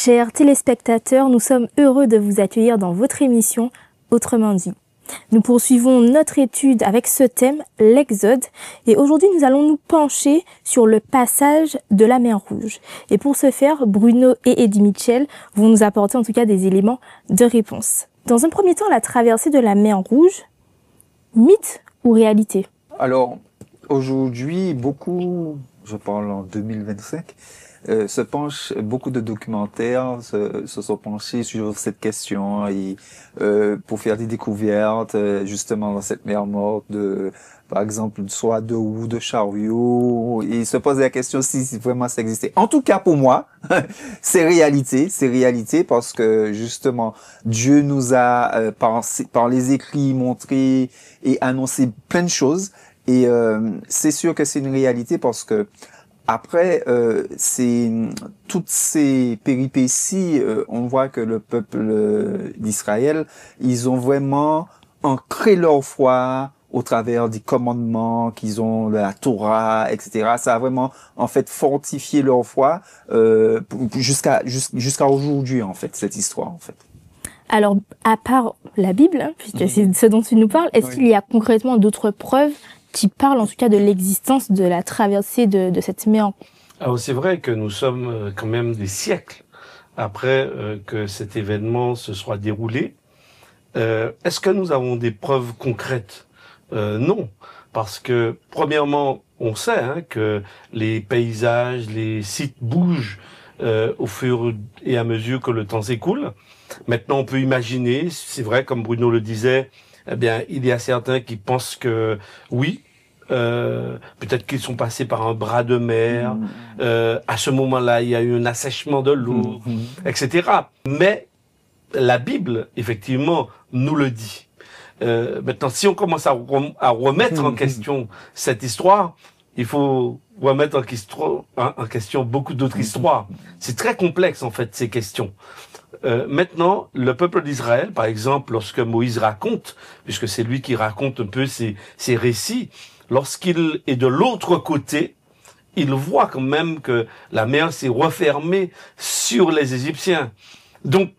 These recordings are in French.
Chers téléspectateurs, nous sommes heureux de vous accueillir dans votre émission Autrement dit. Nous poursuivons notre étude avec ce thème, l'Exode, et aujourd'hui nous allons nous pencher sur le passage de la mer Rouge. Et pour ce faire, Bruno et Eddie Mitchell vont nous apporter en tout cas des éléments de réponse. Dans un premier temps, la traversée de la mer Rouge, mythe ou réalité? Alors, aujourd'hui, beaucoup, je parle en 2025, beaucoup de documentaires se sont penchés sur cette question et pour faire des découvertes justement dans cette mer morte, par exemple soit de roues de chariots, et se poser la question si vraiment ça existait. En tout cas pour moi, c'est réalité parce que justement Dieu nous a par les écrits montré et annoncé plein de choses, et c'est sûr que c'est une réalité parce que après, toutes ces péripéties, on voit que le peuple d'Israël, ils ont vraiment ancré leur foi au travers des commandements qu'ils ont, de la Torah, etc. Ça a vraiment, en fait, fortifié leur foi jusqu'à aujourd'hui, en fait, cette histoire, en fait. Alors, à part la Bible, puisque c'est ce dont tu nous parles, est-ce qu'il y a concrètement d'autres preuves qui parle en tout cas de l'existence de la traversée de cette mer? Alors c'est vrai que nous sommes quand même des siècles après que cet événement se soit déroulé. Est-ce que nous avons des preuves concrètes? Non, parce que premièrement, on sait que les paysages, les sites bougent au fur et à mesure que le temps s'écoule. Maintenant, on peut imaginer, c'est vrai, comme Bruno le disait, eh bien, il y a certains qui pensent que oui, peut-être qu'ils sont passés par un bras de mer. À ce moment-là, il y a eu un assèchement de l'eau, etc. Mais la Bible, effectivement, nous le dit. Maintenant, si on commence à remettre en question cette histoire, il faut remettre en question beaucoup d'autres histoires. C'est très complexe, en fait, ces questions. Maintenant, le peuple d'Israël, par exemple, lorsque Moïse raconte, puisque c'est lui qui raconte un peu ces récits, lorsqu'il est de l'autre côté, il voit quand même que la mer s'est refermée sur les Égyptiens. Donc,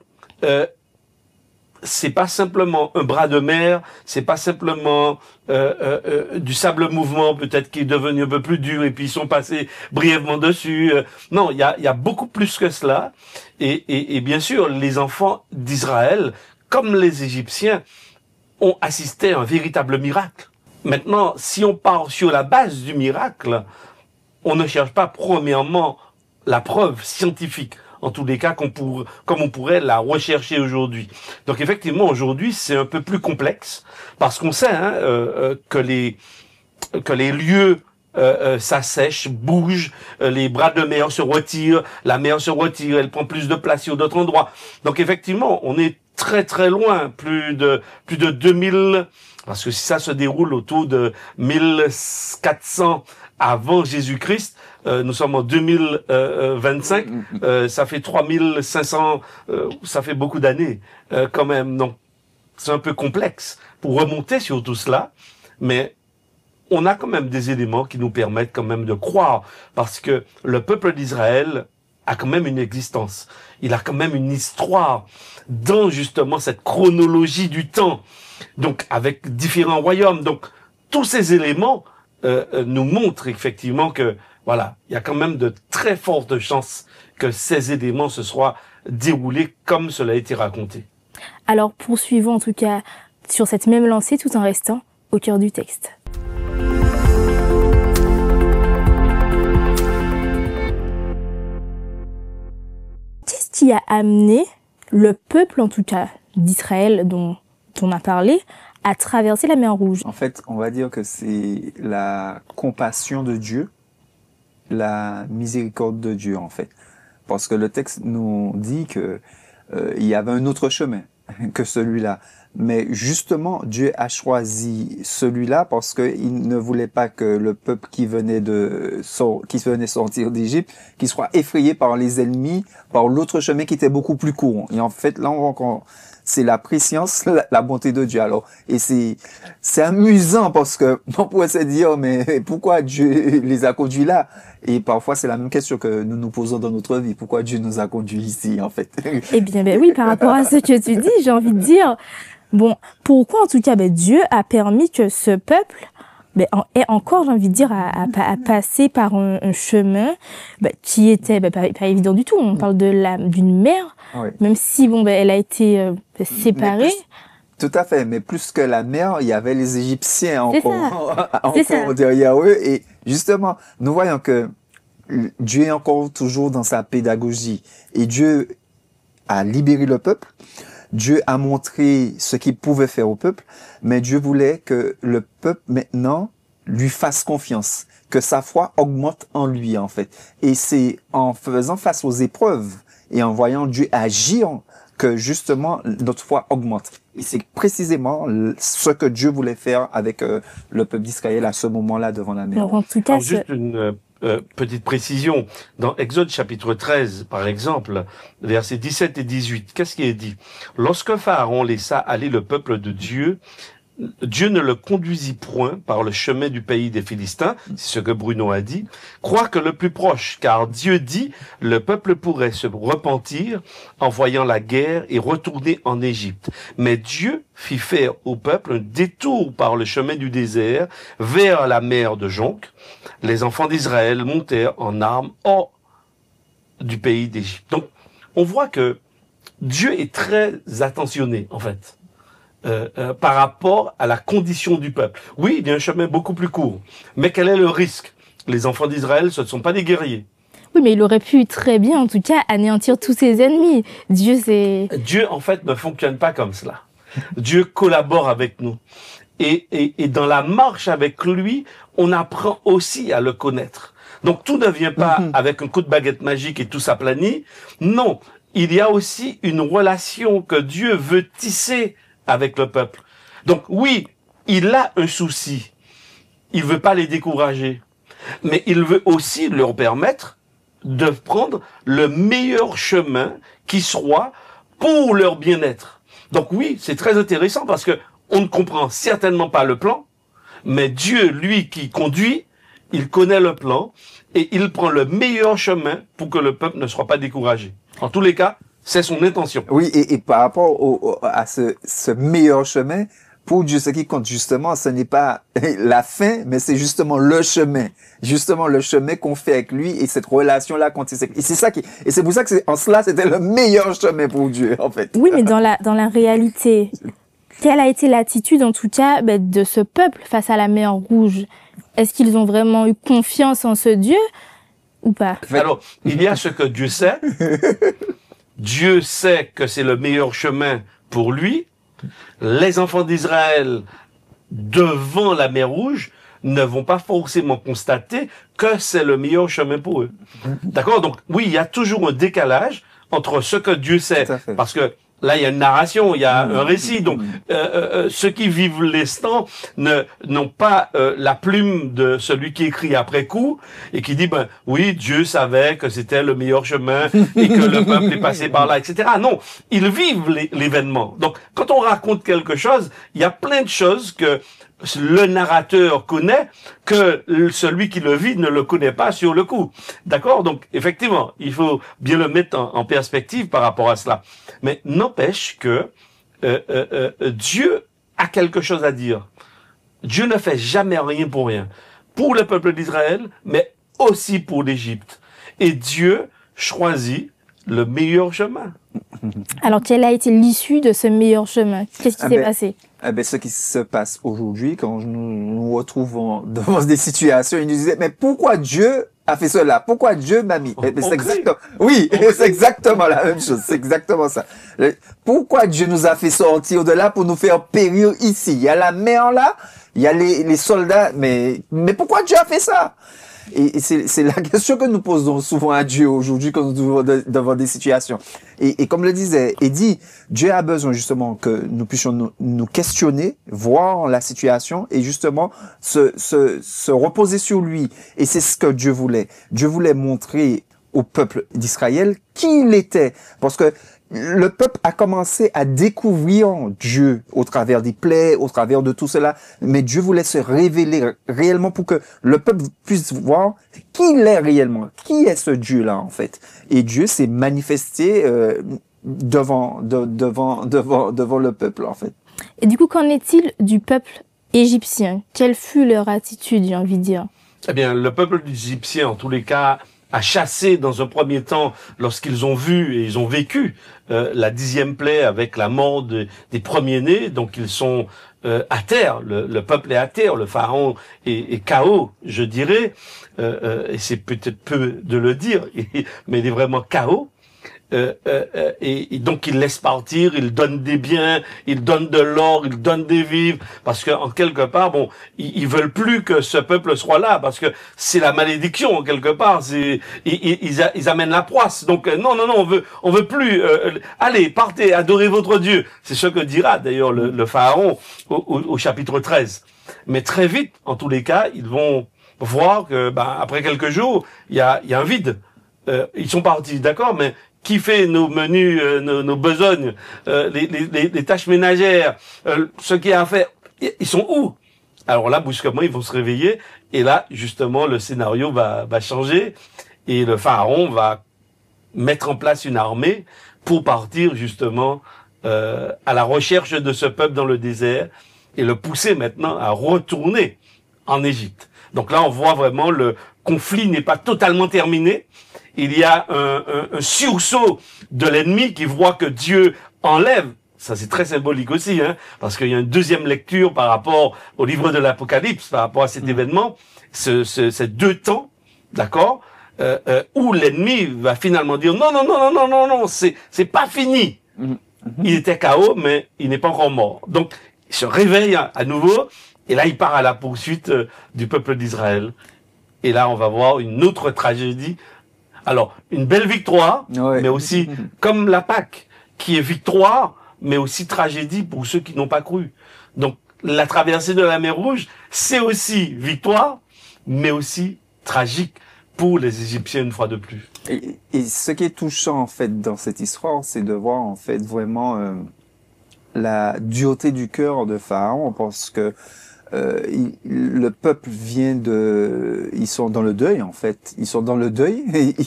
c'est pas simplement un bras de mer, c'est pas simplement du sable mouvement peut-être qui est devenu un peu plus dur et puis ils sont passés brièvement dessus. Non, il y a beaucoup plus que cela. Et bien sûr, les enfants d'Israël, comme les Égyptiens, ont assisté à un véritable miracle. Maintenant, si on part sur la base du miracle, on ne cherche pas premièrement la preuve scientifique, en tous les cas comme on pourrait la rechercher aujourd'hui. Donc effectivement, aujourd'hui, c'est un peu plus complexe, parce qu'on sait que les lieux s'assèchent, bougent, les bras de mer se retirent, la mer se retire, elle prend plus de place sur d'autres endroits. Donc effectivement, on est très très loin, plus de 2000, parce que si ça se déroule autour de 1400 avant Jésus-Christ, nous sommes en 2025, ça fait 3500, ça fait beaucoup d'années quand même. Donc c'est un peu complexe pour remonter sur tout cela, mais on a quand même des éléments qui nous permettent quand même de croire, parce que le peuple d'Israël a quand même une existence. Il a quand même une histoire dans justement cette chronologie du temps, donc avec différents royaumes. Donc tous ces éléments nous montrent effectivement que voilà, il y a quand même de très fortes chances que ces éléments se soient déroulés comme cela a été raconté. Alors poursuivons en tout cas sur cette même lancée tout en restant au cœur du texte. Qu'est-ce qui a amené le peuple, en tout cas d'Israël dont on a parlé, à traverser la mer Rouge? En fait, on va dire que c'est la compassion de Dieu, la miséricorde de Dieu, en fait. Parce que le texte nous dit que il y avait un autre chemin que celui-là. Mais justement, Dieu a choisi celui-là parce qu'il ne voulait pas que le peuple qui venait sortir d'Égypte, qu'il soit effrayé par les ennemis, par l'autre chemin qui était beaucoup plus court. Et en fait, là, c'est la préscience, la bonté de Dieu. Alors, et c'est amusant parce que on pourrait se dire, mais pourquoi Dieu les a conduits là? Et parfois, c'est la même question que nous nous posons dans notre vie. Pourquoi Dieu nous a conduits ici, en fait? Eh bien, ben oui, par rapport à ce que tu dis, j'ai envie de dire, bon, pourquoi en tout cas, ben, Dieu a permis que ce peuple, ben, ait encore, j'ai envie de dire, à passer par un chemin ben, qui était ben, pas évident du tout. On parle d'une mer, Oui. même si bon, ben, elle a été séparée. Tout à fait, mais plus que la mer, il y avait les Égyptiens C'est encore derrière eux. Et justement, nous voyons que Dieu est encore toujours dans sa pédagogie. Et Dieu a libéré le peuple. Dieu a montré ce qu'il pouvait faire au peuple. Mais Dieu voulait que le peuple, maintenant, lui fasse confiance. Que sa foi augmente en lui, en fait. Et c'est en faisant face aux épreuves et en voyant Dieu agir que justement notre foi augmente. Et c'est précisément ce que Dieu voulait faire avec le peuple d'Israël à ce moment-là devant la mer. Alors, en tout cas, Alors, juste une petite précision. Dans Exode chapitre 13, par exemple, versets 17 et 18, qu'est-ce qui est dit? Lorsque Pharaon laissa aller le peuple de Dieu, Dieu ne le conduisit point par le chemin du pays des Philistins, c'est ce que Bruno a dit, quoique le plus proche, car Dieu dit, le peuple pourrait se repentir en voyant la guerre et retourner en Égypte. Mais Dieu fit faire au peuple un détour par le chemin du désert vers la mer de Jonc. Les enfants d'Israël montèrent en armes hors du pays d'Égypte. Donc, on voit que Dieu est très attentionné, en fait. Par rapport à la condition du peuple. Oui, il y a un chemin beaucoup plus court. Mais quel est le risque? Les enfants d'Israël, ce ne sont pas des guerriers. oui, mais il aurait pu très bien, en tout cas, anéantir tous ses ennemis. Dieu, en fait, ne fonctionne pas comme cela. Dieu collabore avec nous. Et dans la marche avec lui, on apprend aussi à le connaître. Donc, tout ne vient pas avec un coup de baguette magique et tout s'aplanit. Non, il y a aussi une relation que Dieu veut tisser avec le peuple. Donc oui, il a un souci. Il veut pas les décourager. Mais il veut aussi leur permettre de prendre le meilleur chemin qui soit pour leur bien-être. Donc oui, c'est très intéressant parce que on ne comprend certainement pas le plan, mais Dieu, lui qui conduit, il connaît le plan et il prend le meilleur chemin pour que le peuple ne soit pas découragé. En tous les cas, c'est son intention. Oui, et par rapport à ce meilleur chemin, pour Dieu, ce qui compte justement, ce n'est pas la fin, mais c'est justement le chemin. Justement, le chemin qu'on fait avec lui et cette relation-là qu'on tisse. Et c'est ça et c'est pour ça que en cela, c'était le meilleur chemin pour Dieu, en fait. Oui, mais dans la réalité, quelle a été l'attitude, en tout cas, de ce peuple face à la mer Rouge? Est-ce qu'ils ont vraiment eu confiance en ce Dieu ou pas? Alors, il y a ce que Dieu sait. Dieu sait que c'est le meilleur chemin pour lui. Les enfants d'Israël, devant la mer Rouge, ne vont pas forcément constater que c'est le meilleur chemin pour eux. D'accord? Donc, oui, il y a toujours un décalage entre ce que Dieu sait. Parce que là, il y a une narration, il y a un récit. Donc, ceux qui vivent l'instant n'ont pas la plume de celui qui écrit après coup et qui dit, ben oui, Dieu savait que c'était le meilleur chemin et que le peuple est passé par là, etc. Non, ils vivent l'événement. Donc, quand on raconte quelque chose, il y a plein de choses que le narrateur connaît que celui qui le vit ne le connaît pas sur le coup. D'accord? Donc, effectivement, il faut bien le mettre en perspective par rapport à cela. Mais n'empêche que Dieu a quelque chose à dire. Dieu ne fait jamais rien pour rien. Pour le peuple d'Israël, mais aussi pour l'Égypte. Et Dieu choisit le meilleur chemin. Alors, quelle a été l'issue de ce meilleur chemin? Qu'est-ce qui s'est passé? Ce qui se passe aujourd'hui, quand nous nous retrouvons devant des situations, il nous disait, mais pourquoi Dieu a fait cela? Pourquoi Dieu m'a mis? C'est exactement, oui, c'est exactement la même chose. C'est exactement ça. Pourquoi Dieu nous a fait sortir de là pour nous faire périr ici? Il y a la mer là, il y a les soldats, mais pourquoi Dieu a fait ça? Et c'est la question que nous posons souvent à Dieu aujourd'hui quand nous sommes devant des situations. Et comme le disait Eddie, Dieu a besoin justement que nous puissions nous questionner, voir la situation et justement se reposer sur lui. Et c'est ce que Dieu voulait. Dieu voulait montrer au peuple d'Israël qui il était. Parce que le peuple a commencé à découvrir Dieu au travers des plaies, au travers de tout cela. Mais Dieu voulait se révéler réellement pour que le peuple puisse voir qui il est réellement. Qui est ce Dieu-là, en fait? Et Dieu s'est manifesté devant le peuple, en fait. Et du coup, qu'en est-il du peuple égyptien? Quelle fut leur attitude, j'ai envie de dire? Eh bien, le peuple égyptien, en tous les cas, a chassé dans un premier temps, lorsqu'ils ont vu et ils ont vécu la 10e plaie avec la mort des premiers-nés. Donc, ils sont à terre. Le peuple est à terre. Le pharaon est KO, je dirais. Et c'est peut-être peu de le dire, mais il est vraiment KO. Et donc il laisse partir, il donne des biens, il donne de l'or, il donne des vivres, parce que en quelque part, bon, ils veulent plus que ce peuple soit là, parce que c'est la malédiction en quelque part. Ils amènent la poisse. Donc non, on veut plus. Allez, partez, adorez votre Dieu. C'est ce que dira d'ailleurs le pharaon au chapitre 13. Mais très vite, en tous les cas, ils vont voir que, après quelques jours, il y a un vide. Ils sont partis, d'accord, mais qui fait nos menus, nos besognes, les tâches ménagères, ce qui a à faire, ils sont où? Alors là, brusquement, ils vont se réveiller, et là, justement, le scénario va changer, et le pharaon va mettre en place une armée pour partir, justement, à la recherche de ce peuple dans le désert, et le pousser maintenant à retourner en Égypte. Donc là, on voit vraiment le conflit n'est pas totalement terminé. Il y a un sursaut de l'ennemi qui voit que Dieu enlève. Ça, c'est très symbolique aussi, hein, parce qu'il y a une deuxième lecture par rapport au livre de l'Apocalypse, par rapport à cet événement, ces deux temps, d'accord, où l'ennemi va finalement dire non, c'est pas fini. Il était KO, mais il n'est pas encore mort. Donc, il se réveille à nouveau, et là, il part à la poursuite du peuple d'Israël. Et là, on va voir une autre tragédie. Alors, une belle victoire, Ouais. mais aussi, comme la Pâque, qui est victoire, mais aussi tragédie pour ceux qui n'ont pas cru. Donc, la traversée de la mer Rouge, c'est aussi victoire, mais aussi tragique pour les Égyptiens une fois de plus. Et ce qui est touchant, en fait, dans cette histoire, c'est de voir, en fait, vraiment la dureté du cœur de Pharaon, parce que le peuple ils sont dans le deuil, en fait. Ils sont dans le deuil.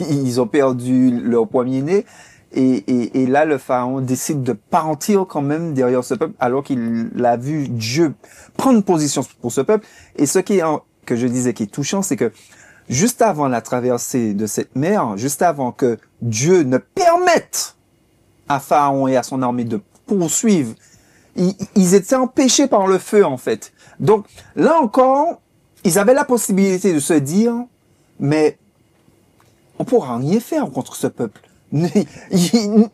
Ils ont perdu leur premier-né. Et là, le pharaon décide de partir quand même derrière ce peuple, alors qu'il a vu Dieu prendre position pour ce peuple. Et ce que je disais qui est touchant, c'est que juste avant la traversée de cette mer, juste avant que Dieu ne permette à Pharaon et à son armée de poursuivre, ils étaient empêchés par le feu, en fait. Donc, là encore, ils avaient la possibilité de se dire, mais on pourra rien faire contre ce peuple. Ils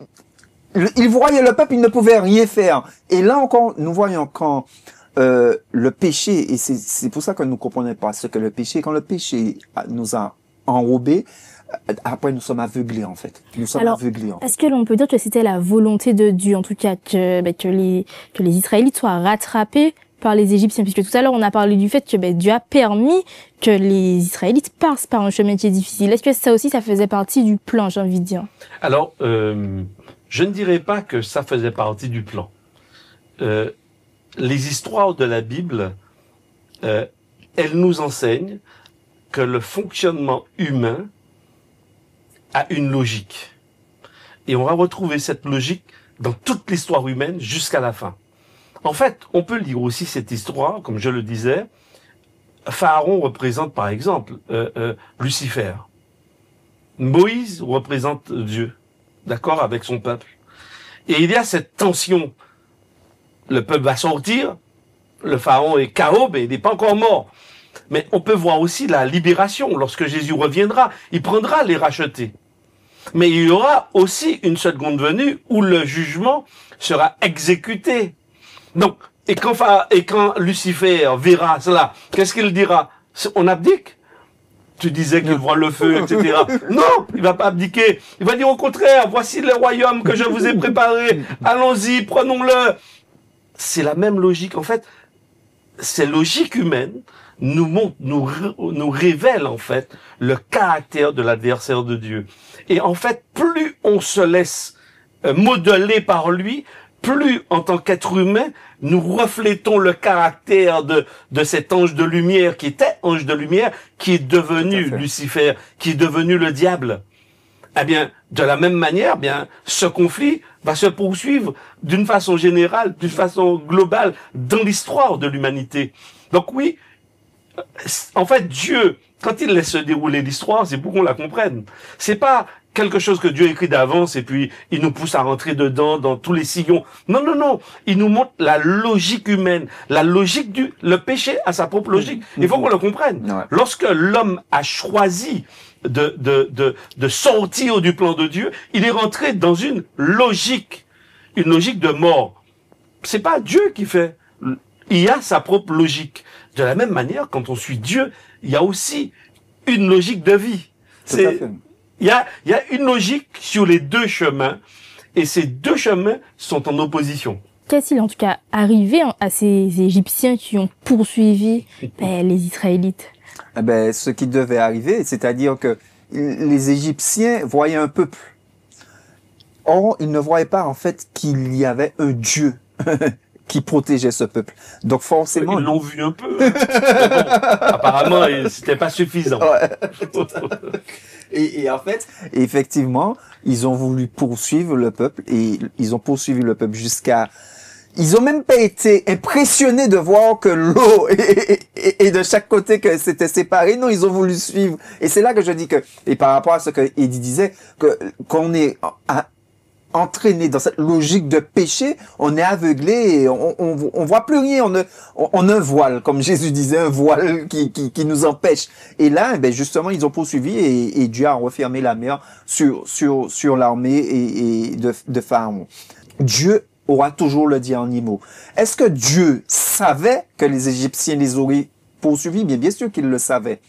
voyaient le peuple, ils ne pouvaient rien faire. Et là encore, nous voyons quand le péché, et c'est pour ça que nous ne comprenons pas ce que le péché, quand le péché nous a enrobés, après nous sommes aveuglés, en fait. Nous sommes aveuglés. Est-ce que l'on peut dire que c'était la volonté de Dieu, en tout cas, que les Israélites soient rattrapés par les Égyptiens, puisque tout à l'heure on a parlé du fait que Dieu a permis que les Israélites passent par un chemin qui est difficile. Est-ce que ça aussi, ça faisait partie du plan, j'ai envie de dire? Alors, je ne dirais pas que ça faisait partie du plan. Les histoires de la Bible, elles nous enseignent que le fonctionnement humain a une logique. Et on va retrouver cette logique dans toute l'histoire humaine jusqu'à la fin. En fait, on peut lire aussi cette histoire, comme je le disais. Pharaon représente, par exemple, Lucifer. Moïse représente Dieu, d'accord, avec son peuple. Et il y a cette tension. Le peuple va sortir, le pharaon est KO, mais il n'est pas encore mort. Mais on peut voir aussi la libération. Lorsque Jésus reviendra, il prendra les rachetés. Mais il y aura aussi une seconde venue où le jugement sera exécuté. Donc, et quand Lucifer verra cela, qu'est-ce qu'il dira? On abdique? Tu disais qu'il voit le feu, etc. Non, il va pas abdiquer. Il va dire au contraire, voici le royaume que je vous ai préparé. Allons-y, prenons-le. C'est la même logique. En fait, ces logiques humaines nous révèlent en fait le caractère de l'adversaire de Dieu. Et en fait, plus on se laisse modelés par lui, plus en tant qu'être humain, nous reflétons le caractère de cet ange de lumière qui était ange de lumière, qui est devenu Lucifer, qui est devenu le diable. Eh bien, de la même manière, bien, ce conflit va se poursuivre d'une façon générale, d'une façon globale dans l'histoire de l'humanité. Donc oui, en fait, Dieu, quand il laisse se dérouler l'histoire, c'est pour qu'on la comprenne. C'est pas quelque chose que Dieu écrit d'avance et puis il nous pousse à rentrer dedans dans tous les sillons. Non, non, non. Il nous montre la logique humaine, la logique le péché a sa propre logique. Il faut qu'on le comprenne. Ouais. Lorsque l'homme a choisi de sortir du plan de Dieu, il est rentré dans une logique de mort. C'est pas Dieu qui fait. Il a sa propre logique. De la même manière, quand on suit Dieu, il y a aussi une logique de vie. Il y a une logique sur les deux chemins, et ces deux chemins sont en opposition. Qu'est-il en tout cas arrivé à ces Égyptiens qui ont poursuivi les Israélites? Ce qui devait arriver, c'est-à-dire que les Égyptiens voyaient un peuple. Or, ils ne voyaient pas en fait qu'il y avait un Dieu qui protégeait ce peuple. Donc forcément... Ils l'ont vu un peu. Mais bon, apparemment, c'était pas suffisant. Ouais. Et en fait, effectivement, ils ont voulu poursuivre le peuple et ils ont poursuivi le peuple jusqu'à... Ils ont même pas été impressionnés de voir que l'eau et de chaque côté que c'était séparé. Non, ils ont voulu suivre. Et c'est là que je dis que, et par rapport à ce que Eddie disait, que qu'on est entraîné dans cette logique de péché, on est aveuglé et on voit plus rien. On a un voile, comme Jésus disait, un voile qui nous empêche. Et là, justement, ils ont poursuivi et Dieu a refermé la mer sur l'armée et de Pharaon. Dieu aura toujours le dernier mot. Est-ce que Dieu savait que les Égyptiens les auraient poursuivis? Bien sûr qu'il le savait.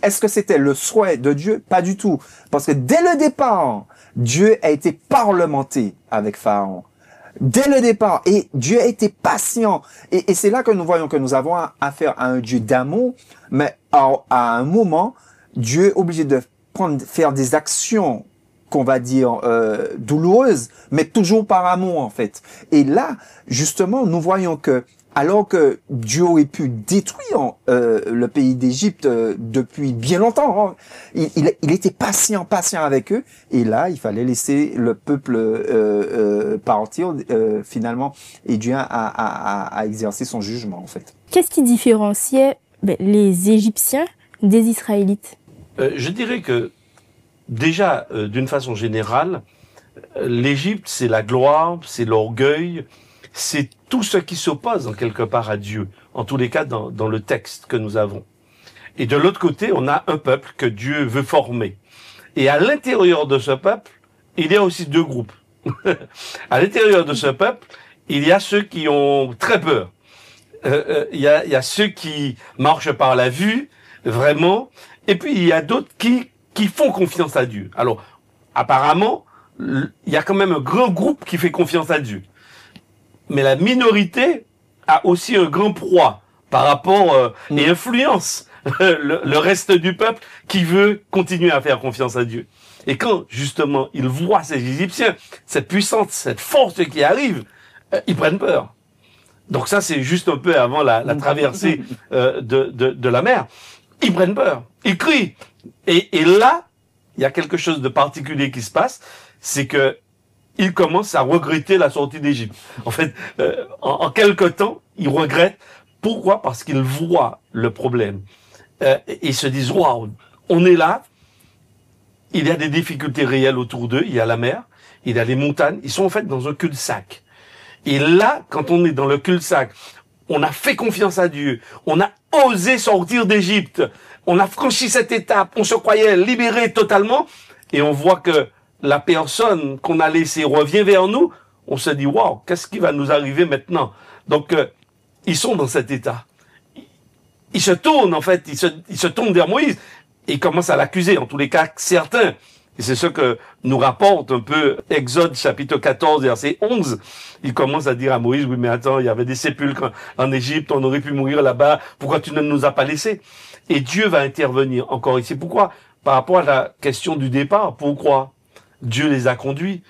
Est-ce que c'était le souhait de Dieu? Pas du tout. Parce que dès le départ, Dieu a été parlementé avec Pharaon. Dès le départ. Et Dieu a été patient. Et c'est là que nous voyons que nous avons affaire à un Dieu d'amour. Mais à un moment, Dieu est obligé de faire des actions qu'on va dire douloureuse, mais toujours par amour en fait. Et là, justement, nous voyons que alors que Dieu aurait pu détruire le pays d'Égypte depuis bien longtemps, hein, il était patient avec eux. Et là, il fallait laisser le peuple partir finalement. Et Dieu a exercé son jugement en fait. Qu'est-ce qui différenciait les Égyptiens des Israélites? Je dirais que déjà, d'une façon générale, l'Égypte, c'est la gloire, c'est l'orgueil, c'est tout ce qui s'oppose en quelque part à Dieu, en tous les cas dans le texte que nous avons. Et de l'autre côté, on a un peuple que Dieu veut former. Et à l'intérieur de ce peuple, il y a aussi deux groupes. À l'intérieur de ce peuple, il y a ceux qui ont très peur. Il y a ceux qui marchent par la vue, vraiment, et puis il y a d'autres qui font confiance à Dieu. Alors, apparemment, il y a quand même un grand groupe qui fait confiance à Dieu. Mais la minorité a aussi un grand poids par rapport et influence le reste du peuple qui veut continuer à faire confiance à Dieu. Et quand, justement, ils voient ces Égyptiens, cette puissance, cette force qui arrive, ils prennent peur. Donc ça, c'est juste un peu avant la traversée de la mer. Ils prennent peur, ils crient. Et là, il y a quelque chose de particulier qui se passe, c'est que ils commencent à regretter la sortie d'Égypte. En fait, en quelque temps, ils regrettent. Pourquoi? Parce qu'ils voient le problème. Ils se disent, waouh, on est là, il y a des difficultés réelles autour d'eux, il y a la mer, il y a les montagnes, ils sont en fait dans un cul-de-sac. Et là, quand on est dans le cul-de-sac, on a fait confiance à Dieu, on a osé sortir d'Égypte, on a franchi cette étape, on se croyait libéré totalement, et on voit que la personne qu'on a laissée revient vers nous, on se dit, waouh, qu'est-ce qui va nous arriver maintenant? Donc, ils sont dans cet état. Ils se tournent, en fait, ils se tournent vers Moïse, et ils commencent à l'accuser, en tous les cas, certains. Et c'est ce que nous rapporte un peu Exode chapitre 14, verset 11. Il commence à dire à Moïse, oui, mais attends, il y avait des sépulcres en Égypte, on aurait pu mourir là-bas, pourquoi tu ne nous as pas laissés? Et Dieu va intervenir encore ici. Pourquoi? Par rapport à la question du départ, pourquoi Dieu les a conduits?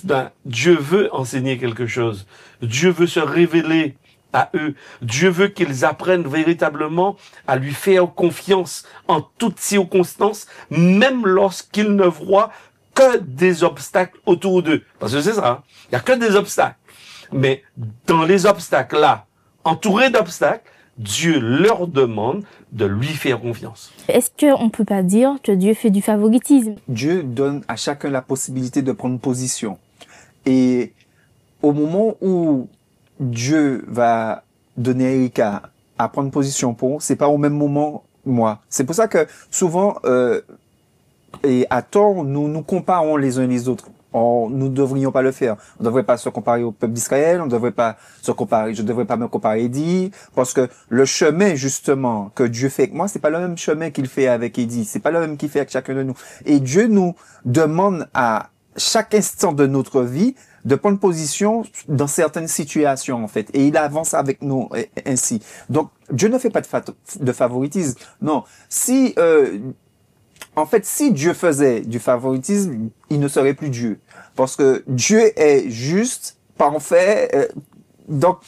ben, Dieu veut enseigner quelque chose. Dieu veut se révéler à eux. Dieu veut qu'ils apprennent véritablement à lui faire confiance en toutes circonstances, même lorsqu'ils ne voient que des obstacles autour d'eux. Parce que c'est ça, hein. Il n'y a que des obstacles. Mais dans les obstacles-là, entourés d'obstacles, Dieu leur demande de lui faire confiance. Est-ce qu'on ne peut pas dire que Dieu fait du favoritisme? Dieu donne à chacun la possibilité de prendre position. Et au moment où Dieu va donner à Erika à prendre position pour, c'est pas au même moment moi. C'est pour ça que souvent, et à tort, nous nous comparons les uns les autres. Nous ne devrions pas le faire. On ne devrait pas se comparer au peuple d'Israël, on ne devrait pas se comparer, je ne devrais pas me comparer à Eddie, parce que le chemin, justement, que Dieu fait avec moi, c'est pas le même chemin qu'il fait avec Eddie, c'est pas le même qu'il fait avec chacun de nous. Et Dieu nous demande à chaque instant de notre vie de prendre position dans certaines situations, en fait. Et il avance avec nous ainsi. Donc, Dieu ne fait pas de favoritisme. Non. En fait, si Dieu faisait du favoritisme, il ne serait plus Dieu. Parce que Dieu est juste, parfait. Donc,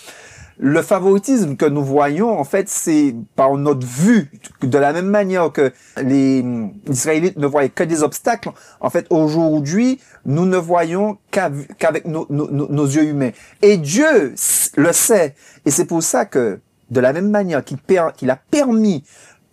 le favoritisme que nous voyons, en fait, c'est par notre vue. De la même manière que les Israélites ne voyaient que des obstacles, en fait, aujourd'hui, nous ne voyons qu'avec nos yeux humains. Et Dieu le sait. Et c'est pour ça que, de la même manière qu'il a permis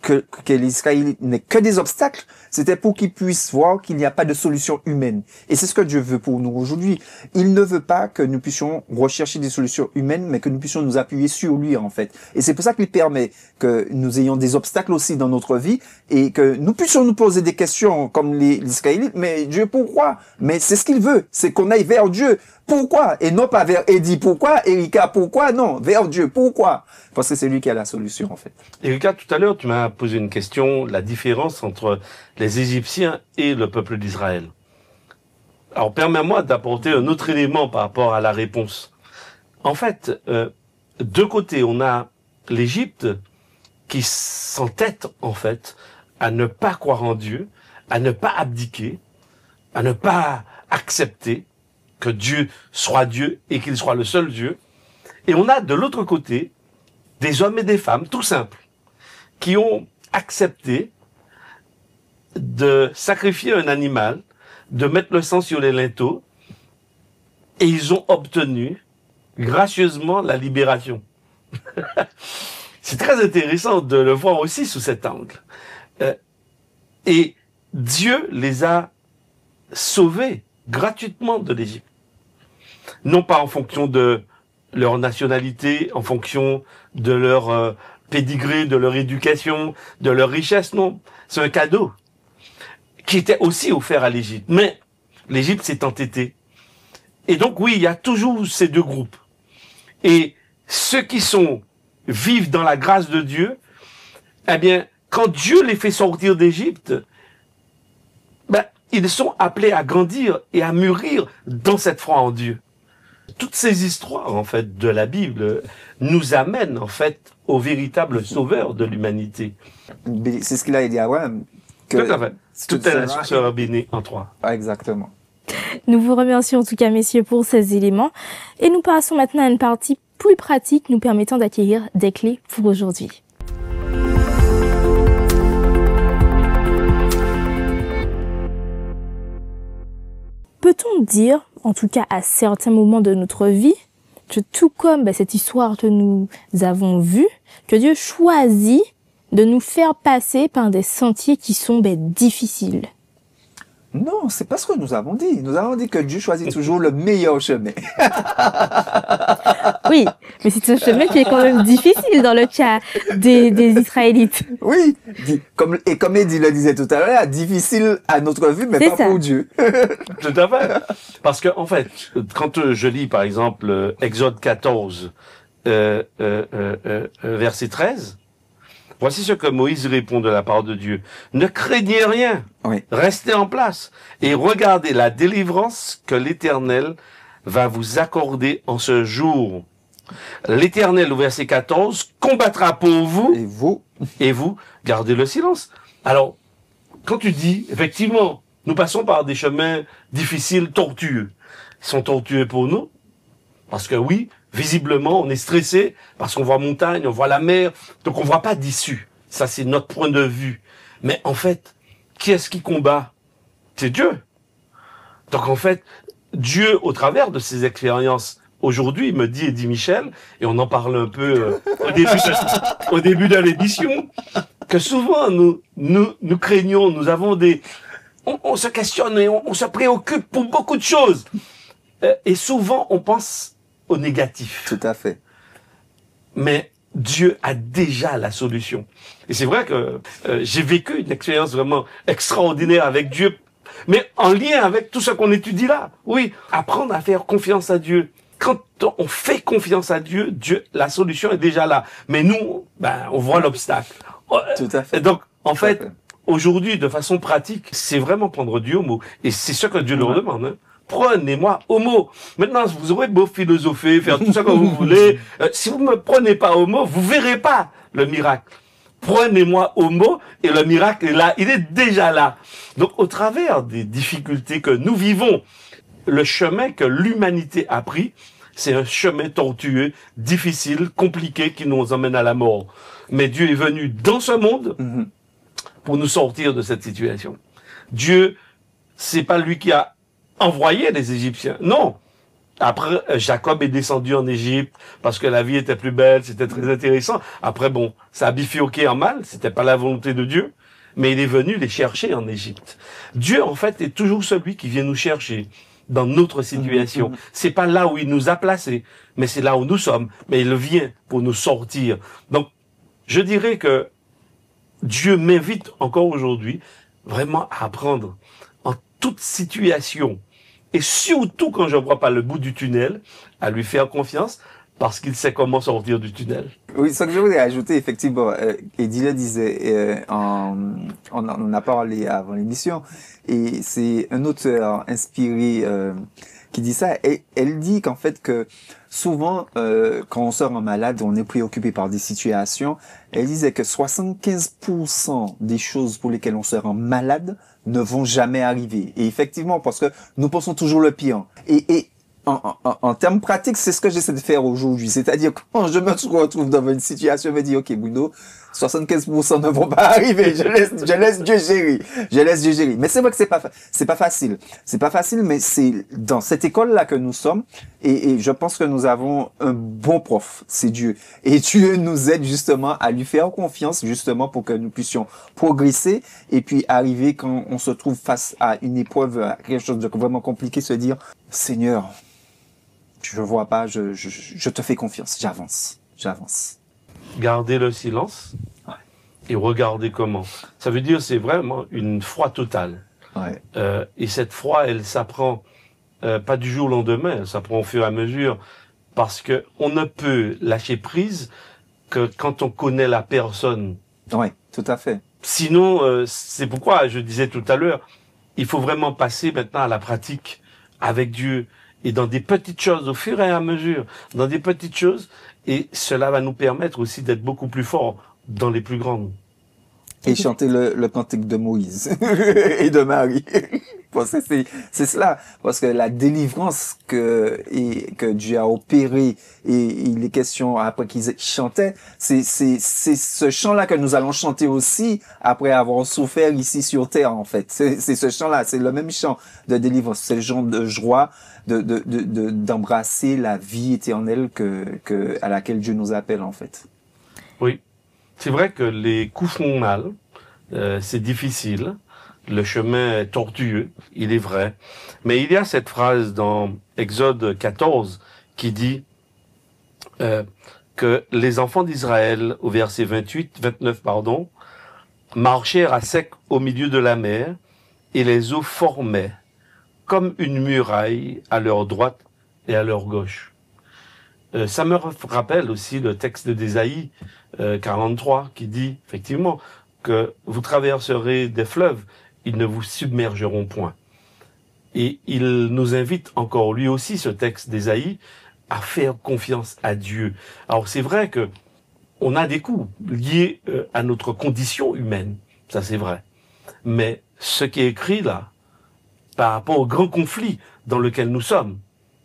que les Israélites n'aient que des obstacles, c'était pour qu'ils puissent voir qu'il n'y a pas de solution humaine. Et c'est ce que Dieu veut pour nous aujourd'hui. Il ne veut pas que nous puissions rechercher des solutions humaines, mais que nous puissions nous appuyer sur lui, en fait. Et c'est pour ça qu'il permet que nous ayons des obstacles aussi dans notre vie et que nous puissions nous poser des questions comme les Israélites. Mais Dieu, pourquoi? Mais c'est ce qu'il veut. C'est qu'on aille vers Dieu. Pourquoi? Et non pas vers Eddie. Pourquoi? Erika, pourquoi? Non, vers Dieu. Pourquoi? Parce que c'est lui qui a la solution, en fait. Erika, tout à l'heure, tu m'as posé une question, la différence entre les Égyptiens et le peuple d'Israël. Alors, permets-moi d'apporter un autre élément par rapport à la réponse. En fait, de côté, on a l'Égypte qui s'entête, en fait, à ne pas croire en Dieu, à ne pas abdiquer, à ne pas accepter que Dieu soit Dieu et qu'il soit le seul Dieu. Et on a de l'autre côté des hommes et des femmes, tout simples, qui ont accepté de sacrifier un animal, de mettre le sang sur les linteaux, et ils ont obtenu gracieusement la libération. C'est très intéressant de le voir aussi sous cet angle. Et Dieu les a sauvés gratuitement de l'Égypte. Non pas en fonction de leur nationalité, en fonction de leur pédigré, de leur éducation, de leur richesse, non. C'est un cadeau qui était aussi offert à l'Égypte. Mais l'Égypte s'est entêtée. Et donc oui, il y a toujours ces deux groupes. Et ceux qui vivent dans la grâce de Dieu, eh bien, quand Dieu les fait sortir d'Égypte, ben, ils sont appelés à grandir et à mûrir dans cette foi en Dieu. Toutes ces histoires, en fait, de la Bible nous amènent, en fait, au véritable sauveur de l'humanité. C'est ce qu'il a dit à Abraham. Tout à fait. Toute la nation sera bénie en toi. Exactement. Nous vous remercions en tout cas, messieurs, pour ces éléments. Et nous passons maintenant à une partie plus pratique nous permettant d'acquérir des clés pour aujourd'hui. Peut-on dire, en tout cas à certains moments de notre vie, que tout comme cette histoire que nous avons vue, que Dieu choisit de nous faire passer par des sentiers qui sont difficiles? Non, c'est pas ce que nous avons dit. Nous avons dit que Dieu choisit toujours le meilleur chemin. Oui, mais c'est un chemin qui est quand même difficile dans le cas des Israélites. Oui, comme Eddie le disait tout à l'heure, difficile à notre vue, mais pas pour Dieu. Tout à fait. Parce que, en fait, quand je lis, par exemple, Exode 14, verset 13, voici ce que Moïse répond de la part de Dieu. Ne craignez rien. Oui. Restez en place et regardez la délivrance que l'Éternel va vous accorder en ce jour. L'Éternel, au verset 14, combattra pour vous. Et vous, gardez le silence. Alors, quand tu dis, effectivement, nous passons par des chemins difficiles, tortueux. sont tortueux pour nous. Parce que oui, visiblement, on est stressé parce qu'on voit montagne, on voit la mer, donc on voit pas d'issue. Ça, c'est notre point de vue. Mais en fait, qui est-ce qui combat? C'est Dieu. Donc en fait, Dieu, au travers de ces expériences, aujourd'hui, me dit, et dit Michel, et on en parle un peu au début de l'émission, que souvent nous craignons, nous avons on se questionne et on se préoccupe pour beaucoup de choses. Et souvent, on pense au négatif. Tout à fait. Mais Dieu a déjà la solution. Et c'est vrai que j'ai vécu une expérience vraiment extraordinaire avec Dieu, mais en lien avec tout ce qu'on étudie là. Oui, apprendre à faire confiance à Dieu. Quand on fait confiance à Dieu, la solution est déjà là. Mais nous, on voit l'obstacle. Tout à fait. Et donc, en fait, aujourd'hui, de façon pratique, c'est vraiment prendre Dieu au mot. Et c'est ce que Dieu nous demande. Hein. Prenez-moi au mot. Maintenant, vous aurez beau philosopher, faire tout ce que vous voulez. Si vous me prenez pas au mot, vous verrez pas le miracle. Prenez-moi au mot et le miracle est là. Il est déjà là. Donc, au travers des difficultés que nous vivons, le chemin que l'humanité a pris, c'est un chemin tortueux, difficile, compliqué, qui nous emmène à la mort. Mais Dieu est venu dans ce monde pour nous sortir de cette situation. Dieu, c'est pas lui qui a envoyé les Égyptiens. Non. Après, Jacob est descendu en Égypte parce que la vie était plus belle, c'était très intéressant. Après, bon, ça a bifurqué en mal, c'était pas la volonté de Dieu, mais il est venu les chercher en Égypte. Dieu, en fait, est toujours celui qui vient nous chercher dans notre situation. C'est pas là où il nous a placés, mais c'est là où nous sommes. Mais il vient pour nous sortir. Donc, je dirais que Dieu m'invite encore aujourd'hui vraiment à apprendre en toute situation, et surtout quand je ne vois pas le bout du tunnel, à lui faire confiance, parce qu'il sait comment sortir du tunnel. Oui, ce que je voulais ajouter, effectivement, Eddie le disait, on en a parlé avant l'émission, et c'est un auteur inspiré qui dit ça, et elle dit qu'en fait que souvent, quand on sort en malade, on est préoccupé par des situations. Elle disait que 75% des choses pour lesquelles on se rend malade ne vont jamais arriver. Et effectivement, parce que nous pensons toujours le pire. Et en termes pratiques, c'est ce que j'essaie de faire aujourd'hui. C'est-à-dire, quand je me retrouve dans une situation, je me dis, OK, Bruno, 75% ne vont pas arriver. Je laisse Dieu gérer. Je laisse Dieu gérer. Mais c'est vrai que c'est pas facile. C'est pas facile, mais c'est dans cette école-là que nous sommes. Et je pense que nous avons un bon prof. C'est Dieu. Et Dieu nous aide justement à lui faire confiance, justement, pour que nous puissions progresser et puis arriver quand on se trouve face à une épreuve, à quelque chose de vraiment compliqué, se dire, Seigneur, je vois pas, je te fais confiance. J'avance. Garder le silence et regarder comment. Ça veut dire c'est vraiment une foi totale. Ouais. Et cette foi, elle s'apprend pas du jour au lendemain, elle s'apprend au fur et à mesure, parce que on ne peut lâcher prise que quand on connaît la personne. Ouais, tout à fait. Sinon, c'est pourquoi je disais tout à l'heure, il faut vraiment passer maintenant à la pratique avec Dieu et dans des petites choses, au fur et à mesure, dans des petites choses, et cela va nous permettre aussi d'être beaucoup plus forts dans les plus grandes. Et chanter le cantique de Moïse et de Marie. Parce que c'est cela. Parce que la délivrance que Dieu a opérée, et il est question après qu'ils chantaient, c'est ce chant-là que nous allons chanter aussi après avoir souffert ici sur terre, en fait. C'est ce chant-là, c'est le même chant de délivrance. C'est le chant de joie, d'embrasser la vie éternelle à laquelle Dieu nous appelle, en fait. Oui. C'est vrai que les coups font mal, c'est difficile, le chemin est tortueux, il est vrai. Mais il y a cette phrase dans Exode 14 qui dit que les enfants d'Israël, au verset 29, marchèrent à sec au milieu de la mer et les eaux formaient comme une muraille à leur droite et à leur gauche. Ça me rappelle aussi le texte d'Ésaïe 43 qui dit effectivement que vous traverserez des fleuves, ils ne vous submergeront point. Et il nous invite encore lui aussi, ce texte d'Ésaïe, à faire confiance à Dieu. Alors c'est vrai que on a des coups liés à notre condition humaine, ça c'est vrai. Mais ce qui est écrit là, par rapport au grand conflit dans lequel nous sommes,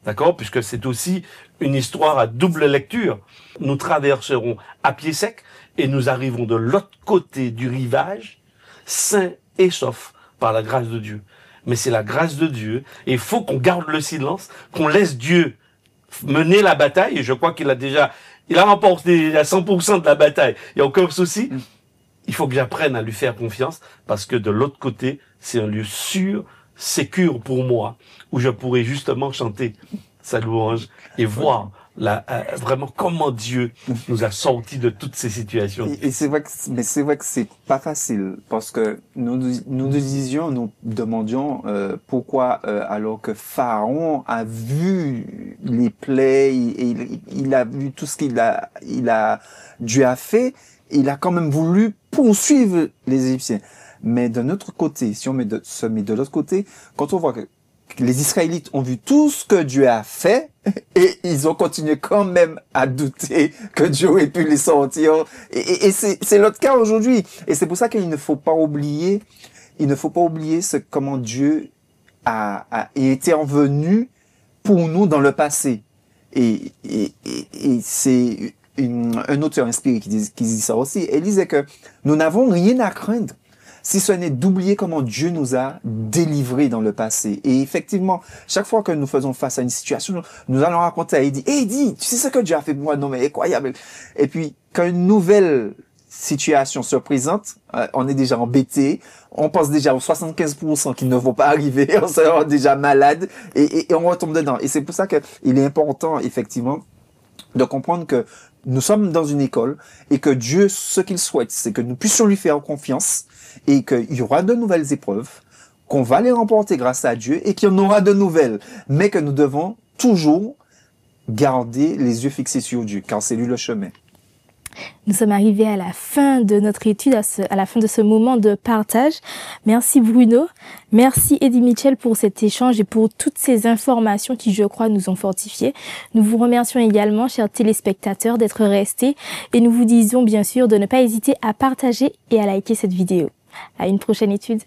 D'accord? Puisque c'est aussi une histoire à double lecture. Nous traverserons à pied sec et nous arriverons de l'autre côté du rivage, sains et saufs par la grâce de Dieu. Mais c'est la grâce de Dieu et il faut qu'on garde le silence, qu'on laisse Dieu mener la bataille. Et je crois qu'il il a remporté à 100% de la bataille. Il n'y a aucun souci. Il faut que j'apprenne à lui faire confiance parce que de l'autre côté, c'est un lieu sûr, sécure pour moi, où je pourrais justement chanter sa louange et voir vraiment comment Dieu nous a sortis de toutes ces situations. Et c'est vrai que c'est pas facile parce que nous demandions pourquoi alors que Pharaon a vu les plaies et il a vu tout ce Dieu a fait, il a quand même voulu poursuivre les Égyptiens. Mais d'un autre côté, si on se met de l'autre côté, quand on voit que les Israélites ont vu tout ce que Dieu a fait et ils ont continué quand même à douter que Dieu aurait pu les sortir. Et c'est notre cas aujourd'hui. Et c'est pour ça qu'il ne faut pas oublier, comment Dieu a été intervenu pour nous dans le passé. Et c'est un auteur inspiré qui dit ça aussi. Et il disait que nous n'avons rien à craindre si ce n'est d'oublier comment Dieu nous a délivrés dans le passé. Et effectivement, chaque fois que nous faisons face à une situation, nous allons raconter à Eddie, « Eddie, tu sais ce que Dieu a fait pour moi? Non mais incroyable !» Et puis, quand une nouvelle situation se présente, on est déjà embêté, on pense déjà aux 75% qui ne vont pas arriver, on sera déjà malade, et on retombe dedans. Et c'est pour ça qu'il est important, effectivement, de comprendre que nous sommes dans une école et que Dieu, ce qu'il souhaite, c'est que nous puissions lui faire confiance et qu'il y aura de nouvelles épreuves, qu'on va les remporter grâce à Dieu et qu'il y en aura de nouvelles, mais que nous devons toujours garder les yeux fixés sur Dieu, car c'est lui le chemin. Nous sommes arrivés à la fin de notre étude, à la fin de ce moment de partage. Merci Bruno, merci Eddie Mitchell pour cet échange et pour toutes ces informations qui, je crois, nous ont fortifiés. Nous vous remercions également, chers téléspectateurs, d'être restés et nous vous disons bien sûr de ne pas hésiter à partager et à liker cette vidéo. À une prochaine étude.